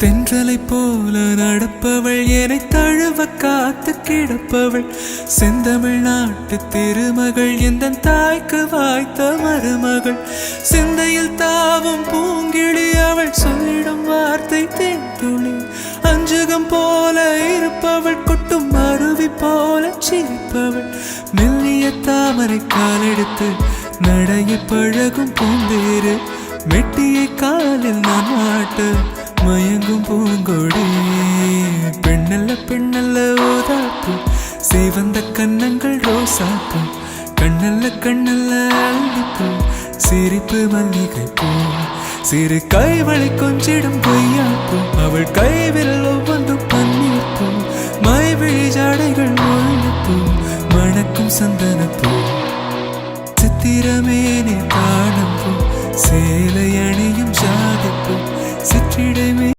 தென்றலை போல நடப்பவள் என்னை தழுவ காத்து கிடப்பவள் செந்தமிழ் நாட்டு திருமகள் எந்த தாய்க்கு வாய்த்த மருமகள் சிந்தையில் தாவும் பூங்கிழி அவள் சொல்லிடும் வார்த்தை தேன்துளி அஞ்சுகம் போல இருப்பவள் கொட்டும் அருவி போல சிரிப்பவள் மெல்லிய தாமரை காலெடுத்து நடைய பழகும் பூந்தேறு மெட்டியை காலில் நான் மாட்ட மயங்கும் பூங்கொடி பெண்ணல்ல பெண்ணல்ல ஓதாப்பு சேவந்த கன்னங்கள் ரோசாப்பு கண்ணல்ல கண்ணல்ல அள்ளிப்பூ சிரிப்பு மல்லிகை பூ சிறு கைவளை கொஞ்சிடும் கொய்யாப்பூ அவள் கைவில் ஒவ்வொன்றும் பன்னீர் பூ மைவிழி ஜாடைகள் முள்ளுப்பூ மணக்கும் சந்தனப்பூ சித்திரமேனே காணும் பூ சேலை அணியும் ஜாதிப்பூ சிற்றிடமே